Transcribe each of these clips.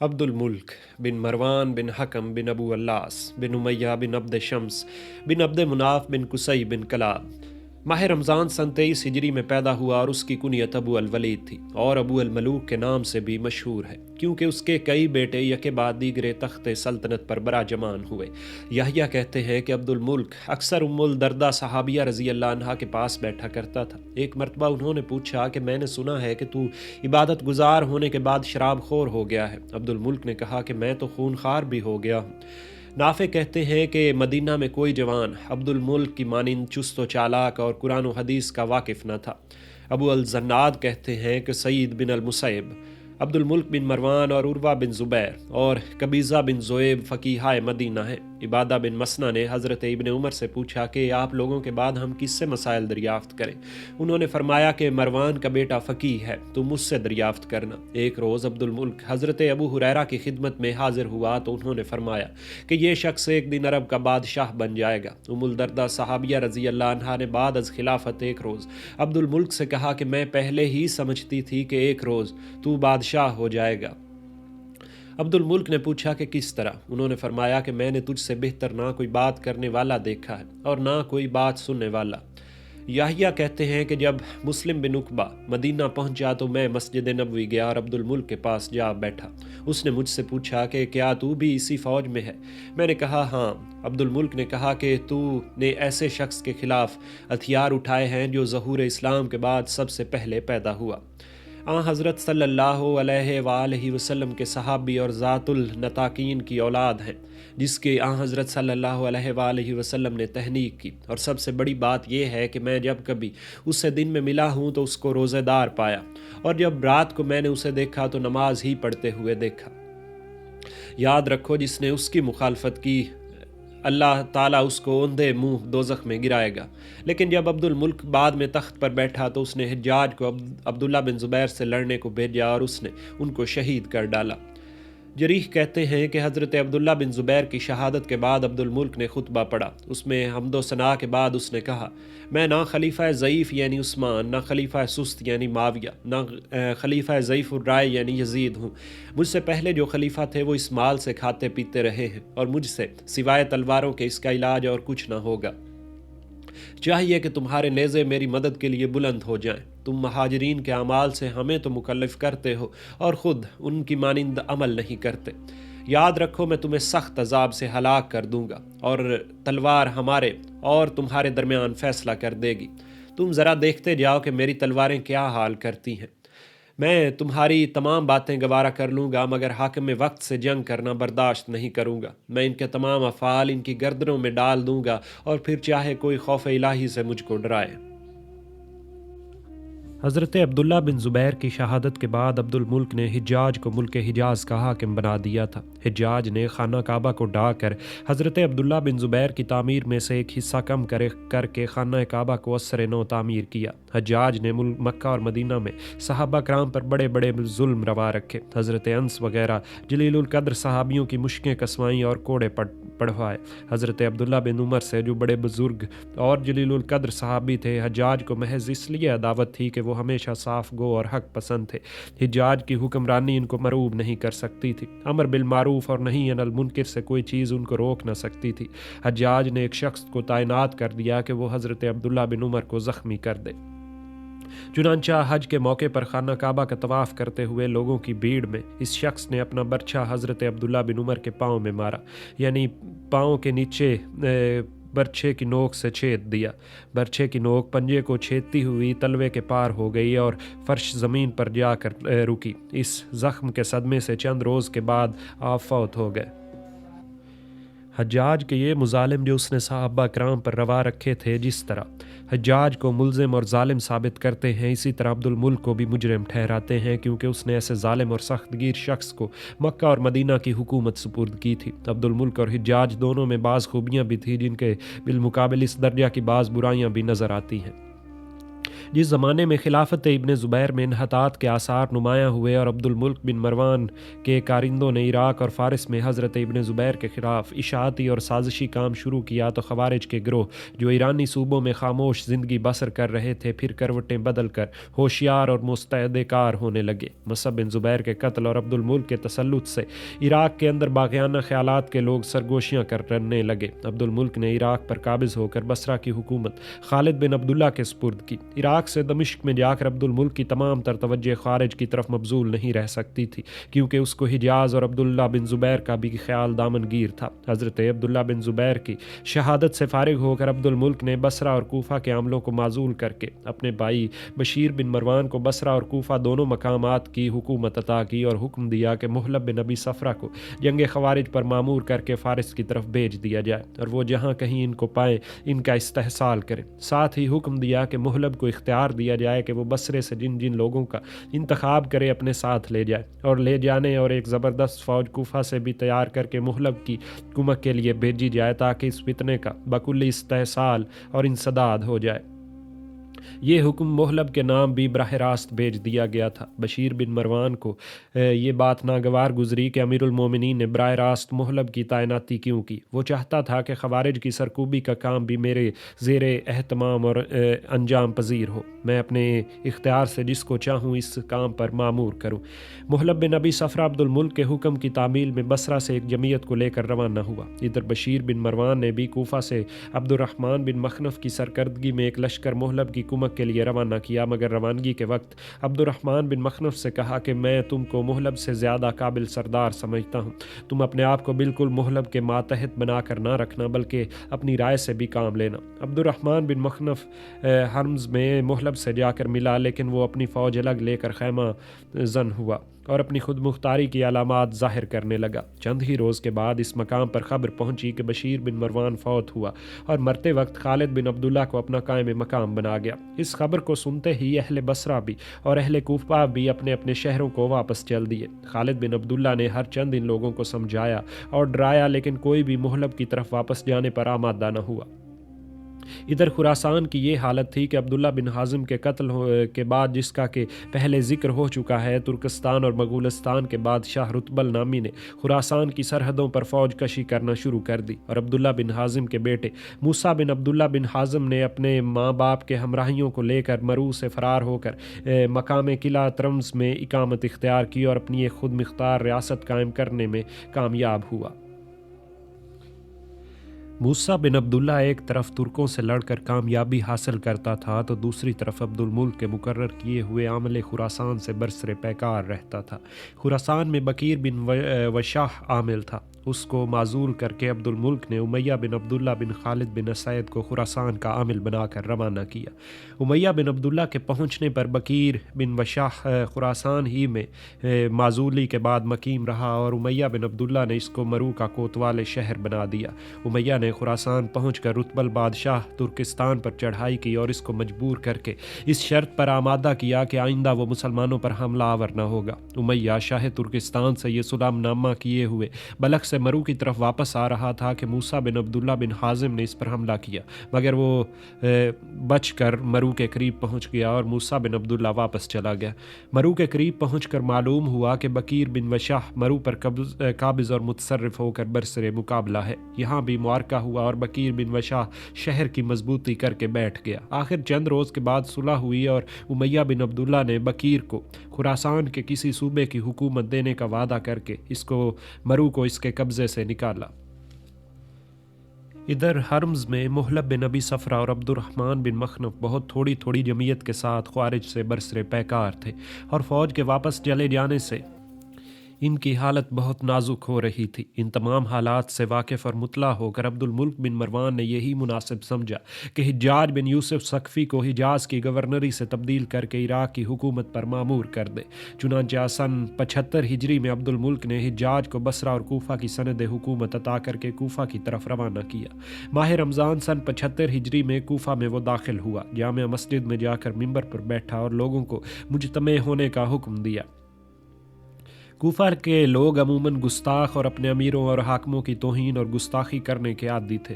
عبد الملک بن مروان بن حکم بن ابو اللاس بن امیہ بن عبد شمس بن عبد مناف بن قصی بن کلاب ماہ رمضان سن 23 ہجری میں پیدا ہوا اور اس کی کنیت ابو الولید تھی اور ابو الملوک کے نام سے بھی مشہور ہے کیونکہ اس کے کئی بیٹے یکے بعد دیگرے تخت سلطنت پر براجمان ہوئے۔ یحییٰ کہتے ہیں کہ عبد الملک اکثر ام الدرداء صحابیہ رضی اللہ عنہا کے پاس بیٹھا کرتا تھا۔ ایک مرتبہ انہوں نے پوچھا کہ میں نے سنا ہے کہ تو عبادت گزار ہونے کے بعد شراب خور ہو گیا ہے۔ عبد الملک نے کہا کہ میں تو خون خوار بھی ہو گیا ہوں۔ نافع کہتے ہیں کہ مدینہ میں کوئی جوان عبد الملک کی مانند چست و چالاک اور قرآن و حدیث کا واقف نہ تھا۔ ابو الزناد کہتے ہیں کہ سعید بن المسیب، عبد الملک بن مروان اور عروہ بن زبیر اور قبیضہ بن زویب فقیہائے مدینہ ہیں۔ عبادہ بن مسنہ نے حضرت ابن عمر سے پوچھا کہ آپ لوگوں کے بعد ہم کس سے مسائل دریافت کریں؟ انہوں نے فرمایا کہ مروان کا بیٹا فقیہ ہے، تم مجھ سے دریافت کرنا۔ ایک روز عبد الملک حضرت ابو ہریرہ کی خدمت میں حاضر ہوا تو انہوں نے فرمایا کہ یہ شخص ایک دن عرب کا بادشاہ بن جائے گا۔ ام الدرداء صحابیہ رضی اللہ عنہا نے بعد از خلافت ایک روز عبد الملک سے کہا کہ میں پہلے ہی سمجھتی تھی کہ ایک روز تو بادشاہ ہو جائے گا۔ عبد الملک نے پوچھا کہ کس طرح؟ انہوں نے فرمایا کہ میں نے تجھ سے بہتر نہ کوئی بات کرنے والا دیکھا ہے اور نہ کوئی بات سننے والا۔ یحییٰ کہتے ہیں کہ جب مسلم بن عقبہ مدینہ پہنچا تو میں مسجد نبوی گیا اور عبد الملک کے پاس جا بیٹھا۔ اس نے مجھ سے پوچھا کہ کیا تو بھی اسی فوج میں ہے؟ میں نے کہا ہاں۔ عبد الملک نے کہا کہ تو نے ایسے شخص کے خلاف ہتھیار اٹھائے ہیں جو ظہور اسلام کے بعد سب سے پہلے پیدا ہوا۔ حضرت صلی اللہ علیہ وآلہ وسلم کے صحابی اور ذات النطاقین کی اولاد ہیں، جس کے حضرت صلی اللہ علیہ وآلہ وسلم نے تحنیک کی، اور سب سے بڑی بات یہ ہے کہ میں جب کبھی اس سے دن میں ملا ہوں تو اس کو روزہ دار پایا، اور جب رات کو میں نے اسے دیکھا تو نماز ہی پڑھتے ہوئے دیکھا۔ یاد رکھو جس نے اس کی مخالفت کی اللہ تعالیٰ اس کو اوندھے منہ دوزخ میں گرائے گا۔ لیکن جب عبد الملک بعد میں تخت پر بیٹھا تو اس نے حجاج کو عبداللہ بن زبیر سے لڑنے کو بھیجا اور اس نے ان کو شہید کر ڈالا۔ جریح کہتے ہیں کہ حضرت عبداللہ بن زبیر کی شہادت کے بعد عبد الملک نے خطبہ پڑھا۔ اس میں حمد و ثناء کے بعد اس نے کہا، میں نہ خلیفہ ضعیف یعنی عثمان، نہ خلیفہ سست یعنی معاویہ، نہ خلیفہ ضعیف الرائے یعنی یزید ہوں۔ مجھ سے پہلے جو خلیفہ تھے وہ اس مال سے کھاتے پیتے رہے ہیں، اور مجھ سے سوائے تلواروں کے اس کا علاج اور کچھ نہ ہوگا۔ چاہیے کہ تمہارے نیزے میری مدد کے لیے بلند ہو جائیں۔ تم مہاجرین کے اعمال سے ہمیں تو مکلف کرتے ہو اور خود ان کی مانند عمل نہیں کرتے۔ یاد رکھو میں تمہیں سخت عذاب سے ہلاک کر دوں گا، اور تلوار ہمارے اور تمہارے درمیان فیصلہ کر دے گی۔ تم ذرا دیکھتے جاؤ کہ میری تلواریں کیا حال کرتی ہیں۔ میں تمہاری تمام باتیں گوارا کر لوں گا، مگر حاکم وقت سے جنگ کرنا برداشت نہیں کروں گا۔ میں ان کے تمام افعال ان کی گردنوں میں ڈال دوں گا، اور پھر چاہے کوئی خوف الہی سے مجھ کو ڈرائے۔ حضرت عبداللہ بن زبیر کی شہادت کے بعد عبد الملک نے حجاج کو ملک حجاز کا حاکم بنا دیا تھا۔ حجاج نے خانہ کعبہ کو ڈھا کر حضرت عبداللہ بن زبیر کی تعمیر میں سے ایک حصہ کم کر کے خانہ کعبہ کو اثر نو تعمیر کیا۔ حجاج نے مکہ اور مدینہ میں صحابہ کرام پر بڑے بڑے ظلم روا رکھے۔ حضرت انس وغیرہ جلیل القدر صحابیوں کی مشکیں کسوائیں اور کوڑے پڑھوائے۔ حضرت عبداللہ بن عمر سے جو بڑے بزرگ اور جلیل القدر صحابی تھے، حجاج کو محض اس لیے عداوت تھی کہ وہ ہمیشہ صاف گو اور حق پسند تھے۔ حجاج کی حکمرانی ان کو مرعوب نہیں کر سکتی تھی۔ امر بالمعروف اور نہی عن المنکر سے کوئی چیز ان کو روک نہ سکتی تھی۔ حجاج نے ایک شخص کو تعینات کر دیا کہ وہ حضرت عبداللہ بن عمر کو زخمی کر دے۔ چنانچہ حج کے موقع پر خانہ کعبہ کا طواف کرتے ہوئے لوگوں کی بھیڑ میں اس شخص نے اپنا برچھا حضرت عبداللہ بن عمر کے پاؤں میں مارا، یعنی پاؤں کے نیچے برچھے کی نوک سے چھید دیا۔ برچھے کی نوک پنجے کو چھیدتی ہوئی تلوے کے پار ہو گئی اور فرش زمین پر جا کر رکی۔ اس زخم کے صدمے سے چند روز کے بعد آپ فوت ہو گئے۔ حجاج کے یہ مظالم جو اس نے صحابہ کرام پر روا رکھے تھے، جس طرح حجاج کو ملزم اور ظالم ثابت کرتے ہیں، اسی طرح عبد الملک کو بھی مجرم ٹھہراتے ہیں، کیونکہ اس نے ایسے ظالم اور سخت گیر شخص کو مکہ اور مدینہ کی حکومت سپرد کی تھی۔ عبد الملک اور حجاج دونوں میں بعض خوبیاں بھی تھیں جن کے بالمقابل اس درجہ کی بعض برائیاں بھی نظر آتی ہیں۔ جس زمانے میں خلافت ابن زبیر میں انحطاط کے آثار نمایاں ہوئے اور عبد الملک بن مروان کے کارندوں نے عراق اور فارس میں حضرت ابن زبیر کے خلاف اشاعتی اور سازشی کام شروع کیا تو خوارج کے گروہ جو ایرانی صوبوں میں خاموش زندگی بسر کر رہے تھے پھر کروٹیں بدل کر ہوشیار اور مستعد کار ہونے لگے۔ مصعب بن زبیر کے قتل اور عبد الملک کے تسلط سے عراق کے اندر باغیانہ خیالات کے لوگ سرگوشیاں کرنے لگے۔ عبد الملک نے عراق پر قابض ہو کر بصرہ کی حکومت خالد بن عبداللہ کے سپرد کی۔ عراق سے دمشق میں جا کر عبد الملک کی تمام تر توجہ خارج کی طرف مبذول نہیں رہ سکتی تھی، کیونکہ اس کو حجاز اور عبداللہ بن زبیر کا بھی خیال دامن گیر تھا۔ حضرت عبداللہ بن زبیر کی شہادت سے فارغ ہو کر عبد الملک نے بصرہ اور کوفہ کے عملوں کو معزول کر کے اپنے بھائی بشیر بن مروان کو بصرہ اور کوفہ دونوں مقامات کی حکومت عطا کی اور حکم دیا کہ محلب بن ابی صفرہ کو جنگ خوارج پر مامور کر کے فارس کی طرف بھیج دیا جائے اور وہ جہاں کہیں ان کو پائیں ان کا استحصال کریں۔ ساتھ ہی حکم دیا کہ محلب کو اختیار دیا جائے کہ وہ بصرے سے جن جن لوگوں کا انتخاب کرے اپنے ساتھ لے جائے اور لے جانے اور ایک زبردست فوج کوفہ سے بھی تیار کر کے محلب کی کمک کے لیے بھیجی جائے تاکہ اس فتنے کا بکلی استحصال اور انسداد ہو جائے۔ یہ حکم محلب کے نام بھی براہ راست بھیج دیا گیا تھا۔ بشیر بن مروان کو یہ بات ناگوار گزری کہ امیر المومنین نے براہ راست محلب کی تعیناتی کیوں کی۔ وہ چاہتا تھا کہ خوارج کی سرکوبی کا کام بھی میرے زیر اہتمام اور انجام پذیر ہو، میں اپنے اختیار سے جس کو چاہوں اس کام پر مامور کروں۔ محلب بن ابی صفرہ عبد الملک کے حکم کی تعمیل میں بصرہ سے ایک جمعیت کو لے کر روانہ ہوا۔ ادھر بشیر بن مروان نے بھی کوفہ سے عبد الرحمن بن مخنف کی سرکردگی میں ایک لشکر محلب کی کمک کے لیے روانہ کیا، مگر روانگی کے وقت عبد الرحمن بن مخنف سے کہا کہ میں تم کو محلب سے زیادہ قابل سردار سمجھتا ہوں، تم اپنے آپ کو بالکل محلب کے ماتحت بنا کر نہ رکھنا بلکہ اپنی رائے سے بھی کام لینا۔ عبد الرحمن بن مخنف حرمز میں محلب سے جا کر ملا، لیکن وہ اپنی فوج الگ لے کر خیمہ زن ہوا اور اپنی خود مختاری کی علامات ظاہر کرنے لگا۔ چند ہی روز کے بعد اس مقام پر خبر پہنچی کہ بشیر بن مروان فوت ہوا اور مرتے وقت خالد بن عبداللہ کو اپنا قائم مقام بنا گیا۔ اس خبر کو سنتے ہی اہل بصرہ بھی اور اہل کوفہ بھی اپنے اپنے شہروں کو واپس چل دیے۔ خالد بن عبداللہ نے ہر چند ان لوگوں کو سمجھایا اور ڈرایا، لیکن کوئی بھی محلب کی طرف واپس جانے پر آمادہ نہ ہوا۔ ادھر خراسان کی یہ حالت تھی کہ عبداللہ بن حازم کے قتل کے بعد، جس کا کہ پہلے ذکر ہو چکا ہے، ترکستان اور مغولستان کے بادشاہ رتبل نامی نے خراسان کی سرحدوں پر فوج کشی کرنا شروع کر دی اور عبداللہ بن حازم کے بیٹے موسیٰ بن عبداللہ بن حازم نے اپنے ماں باپ کے ہمراہیوں کو لے کر مرو سے فرار ہو کر مقام قلعہ ترمز میں اقامت اختیار کی اور اپنی ایک خود مختار ریاست قائم کرنے میں کامیاب ہوا۔ موسیٰ بن عبداللہ ایک طرف ترکوں سے لڑ کر کامیابی حاصل کرتا تھا تو دوسری طرف عبد الملک کے مقرر کیے ہوئے عمل خراسان سے برسر پیکار رہتا تھا۔ خراسان میں بکیر بن وشاح عامل تھا، اس کو معزول کر کے عبد الملک نے امیہ بن عبداللہ بن خالد بن اسید کو خراسان کا عامل بنا کر روانہ کیا۔ امیہ بن عبداللہ کے پہنچنے پر بکیر بن وشاح خراسان ہی میں معزولی کے بعد مقیم رہا اور امیہ بن عبداللہ نے اس کو مرو کا کوتوال شہر بنا دیا۔ امیہ نے خراسان پہنچ کر رتبل بادشاہ ترکستان پر چڑھائی کی اور اس کو مجبور کر کے اس شرط پر آمادہ کیا کہ آئندہ وہ مسلمانوں پر حملہ آور نہ ہوگا۔ امیہ شاہ ترکستان سے یہ سلام نامہ کیے ہوئے بلخ سے مرو کی طرف واپس آ رہا تھا کہ موسیٰ بن عبداللہ بن حازم نے اس پر حملہ کیا، مگر وہ بچ کر مرو کے قریب پہنچ گیا اور موسیٰ بن عبداللہ واپس چلا گیا۔ مرو کے قریب پہنچ کر معلوم ہوا کہ بکیر بن وشاح مرو پر قابض اور متصرف ہو کر برسر مقابلہ ہے۔ یہاں بھی معرکہ ہوا اور بکیر بن وشاح شہر کی مضبوطی کر کے بیٹھ گیا۔ آخر چند روز کے بعد صلح ہوئی اور امیہ بن عبداللہ نے بکیر کو خراسان کے کسی صوبے کی حکومت دینے کا وعدہ کر کے مرو کو اس کے قبضے سے نکالا۔ ادھر حرمز میں محلب بن ابی صفرہ اور عبد الرحمن بن مخنف بہت تھوڑی جمعیت کے ساتھ خوارج سے برسر پیکار تھے اور فوج کے واپس چلے جانے سے ان کی حالت بہت نازک ہو رہی تھی۔ ان تمام حالات سے واقف اور مطلع ہو کر عبد الملک بن مروان نے یہی مناسب سمجھا کہ حجاج بن یوسف ثقفی کو حجاز کی گورنری سے تبدیل کر کے عراق کی حکومت پر مامور کر دے۔ چنانچہ سن 75 ہجری میں عبد الملک نے حجاج کو بصرہ اور کوفہ کی سند حکومت عطا کر کے کوفہ کی طرف روانہ کیا۔ ماہ رمضان سن 75 ہجری میں کوفہ میں وہ داخل ہوا، جامع مسجد میں جا کر ممبر پر بیٹھا اور لوگوں کو مجتمع ہونے کا حکم دیا۔ کوفہ کے لوگ عموماً گستاخ اور اپنے امیروں اور حاکموں کی توہین اور گستاخی کرنے کے عادی تھے۔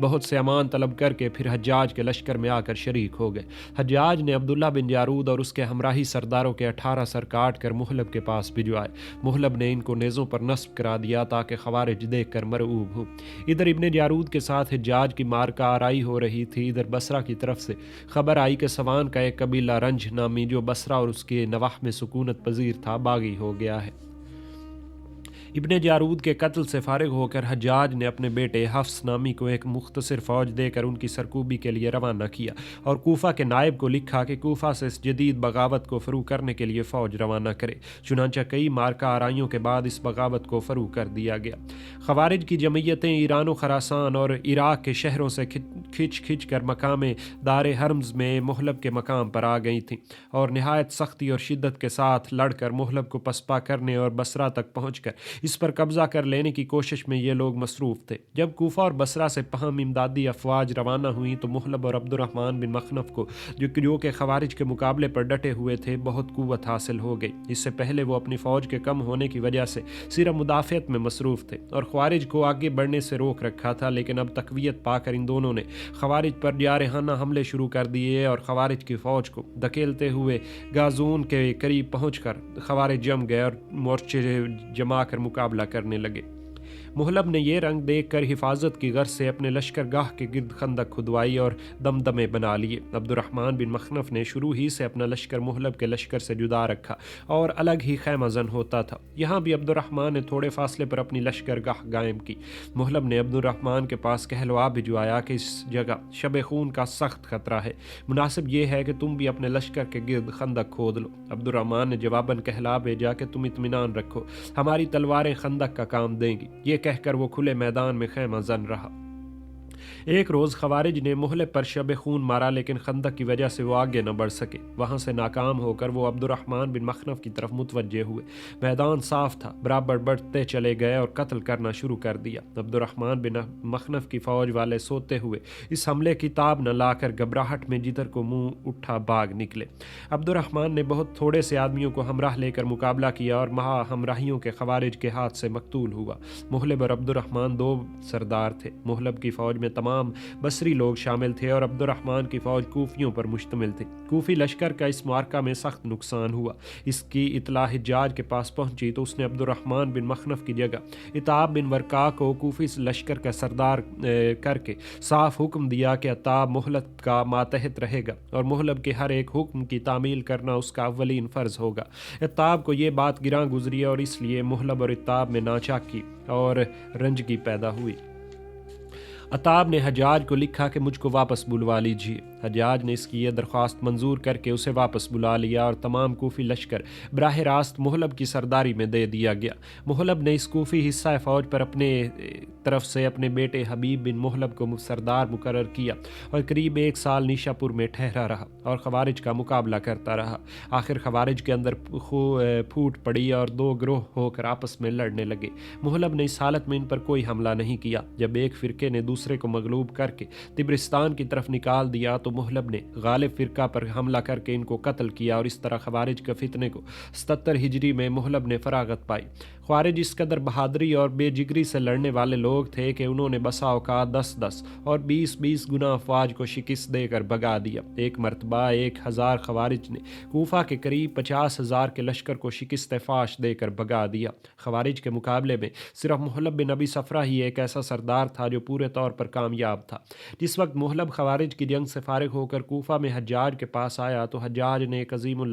بہت سے امان طلب کر کے پھر حجاج کے لشکر میں آ کر شریک ہو گئے۔ حجاج نے عبداللہ بن جارود اور اس کے ہمراہی سرداروں کے 18 سر کاٹ کر محلب کے پاس بھجوائے۔ محلب نے ان کو نیزوں پر نصب کرا دیا تاکہ خوارج دیکھ کر مرعوب ہوں۔ ادھر ابن جارود کے ساتھ حجاج کی مارکہ آرائی ہو رہی تھی۔ ادھر بصرہ کی طرف سے خبر آئی کہ سوان کا ایک قبیلہ رنج نامی جو بصرہ اور اس کے نواح میں سکونت پذیر تھا باغی ہو گیا ہے۔ ابن جارود کے قتل سے فارغ ہو کر حجاج نے اپنے بیٹے حفص نامی کو ایک مختصر فوج دے کر ان کی سرکوبی کے لیے روانہ کیا اور کوفہ کے نائب کو لکھا کہ کوفہ سے اس جدید بغاوت کو فروغ کرنے کے لیے فوج روانہ کرے۔ چنانچہ کئی مارکہ آرائیوں کے بعد اس بغاوت کو فروغ کر دیا گیا۔ خوارج کی جمعیتیں ایران و خراسان اور عراق کے شہروں سے کھچ کر مقام دار ہرمز میں محلب کے مقام پر آ گئی تھیں اور نہایت سختی اور شدت کے ساتھ لڑ کر محلب کو پسپا کرنے اور بصرہ تک پہنچ کر اس پر قبضہ کر لینے کی کوشش میں یہ لوگ مصروف تھے۔ جب کوفہ اور بصرہ سے پہم امدادی افواج روانہ ہوئیں تو محلب اور عبد الرحمن بن مخنف کو جو کہ خوارج کے مقابلے پر ڈٹے ہوئے تھے بہت قوت حاصل ہو گئی۔ اس سے پہلے وہ اپنی فوج کے کم ہونے کی وجہ سے صرف مدافعت میں مصروف تھے اور خوارج کو آگے بڑھنے سے روک رکھا تھا، لیکن اب تقویت پا کر ان دونوں نے خوارج پر جارحانہ حملے شروع کر دیے اور خوارج کی فوج کو دھکیلتے ہوئے گازون کے قریب پہنچ کر خوارج جم گئے اور مورچے جما کر مقابلہ کرنے لگے۔ محلب نے یہ رنگ دیکھ کر حفاظت کی غرض سے اپنے لشکر گاہ کے گرد خندق کھدوائی اور دمدمے بنا لیے۔ عبد الرحمن بن مخنف نے شروع ہی سے اپنا لشکر محلب کے لشکر سے جدا رکھا اور الگ ہی خیمہ زن ہوتا تھا۔ یہاں بھی عبد الرحمن نے تھوڑے فاصلے پر اپنی لشکر گاہ قائم کی۔ محلب نے عبد الرحمن کے پاس کہلوا بھجوایا کہ اس جگہ شب خون کا سخت خطرہ ہے، مناسب یہ ہے کہ تم بھی اپنے لشکر کے گرد خندق کھود لو۔ عبد الرحمن نے جواباً کہلا بھیجا کہ تم اطمینان رکھو، ہماری تلواریں خندق کا کام دیں گی۔ یہ کہہ کر وہ کھلے میدان میں خیمہ زن رہا۔ ایک روز خوارج نے محلب پر شب خون مارا، لیکن خندق کی وجہ سے وہ آگے نہ بڑھ سکے۔ وہاں سے ناکام ہو کر وہ عبد الرحمن بن مخنف کی طرف متوجہ ہوئے۔ میدان صاف تھا، برابر بڑھتے چلے گئے اور قتل کرنا شروع کر دیا۔ عبد الرحمن بن مخنف کی فوج والے سوتے ہوئے اس حملے کی تاب نہ لا کر گھبراہٹ میں جدھر کو منہ اٹھا بھاگ نکلے۔ عبد الرحمن نے بہت تھوڑے سے آدمیوں کو ہمراہ لے کر مقابلہ کیا اور مہا ہمراہیوں کے خوارج کے ہاتھ سے مقتول ہوا۔ محلب اور عبد الرحمن دو سردار تھے۔ محلب کی فوج میں تمام بصری لوگ شامل تھے اور عبد الرحمن کی فوج کوفیوں پر مشتمل تھی۔ کوفی لشکر کا اس معرکہ میں سخت نقصان ہوا۔ اس کی اطلاع حجاج کے پاس پہنچی تو اس نے عبد الرحمن بن مخنف کی جگہ عتاب بن ورقا کو کوفی لشکر کا سردار کر کے صاف حکم دیا کہ عتاب محلب کا ماتحت رہے گا اور محلب کے ہر ایک حکم کی تعمیل کرنا اس کا اولین فرض ہوگا۔ عتاب کو یہ بات گراں گزری اور اس لیے محلب اور عتاب میں ناچاکی اور رنجگی پیدا ہوئی۔ عتاب نے حجاج کو لکھا کہ مجھ کو واپس بلوا لیجیے۔ حجاج نے اس کی یہ درخواست منظور کر کے اسے واپس بلا لیا اور تمام کوفی لشکر براہ راست محلب کی سرداری میں دے دیا گیا۔ محلب نے اس کوفی حصہ فوج پر اپنے طرف سے اپنے بیٹے حبیب بن محلب کو سردار مقرر کیا اور قریب 1 سال نیشا پور میں ٹھہرا رہا اور خوارج کا مقابلہ کرتا رہا۔ آخر خوارج کے اندر پھوٹ پڑی اور 2 گروہ ہو کر آپس میں لڑنے لگے۔ محلب نے اس حالت میں ان پر کوئی حملہ نہیں کیا۔ جب ایک فرقے نے دوسرے کو مغلوب کر کے طبرستان کی طرف نکال دیا تو محلب نے غالب فرقہ پر حملہ کر کے ان کو قتل کیا اور اس طرح خوارج کے فتنے کو 77 ہجری میں محلب نے فراغت پائی۔ خوارج اس قدر بہادری اور بے جگری سے لڑنے والے لوگ تھے کہ انہوں نے بسا اوقات 10 اور 20 گنا افواج کو شکست دے کر بھگا دیا۔ ایک مرتبہ 1000 خوارج نے کوفہ کے قریب 50,000 کے لشکر کو شکست فاش دے کر بھگا دیا۔ خوارج کے مقابلے میں صرف محلب بن ابی صفرہ ہی ایک ایسا سردار تھا جو پورے طور پر کامیاب تھا۔ جس وقت محلب خوارج کی جنگ سے فارغ ہو کر کوفہ میں حجاج کے پاس آیا تو حجاج نے ایک عظیم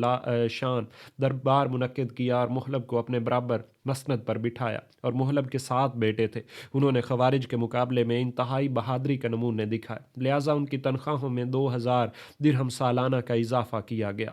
شان دربار منعقد کیا اور محلب کو اپنے برابر مسند پر بٹھایا اور محلب کے 7 بیٹے تھے۔ انہوں نے خوارج کے مقابلے میں انتہائی بہادری کا نمونے دکھائے، لہٰذا ان کی تنخواہوں میں 2000 درہم سالانہ کا اضافہ کیا گیا۔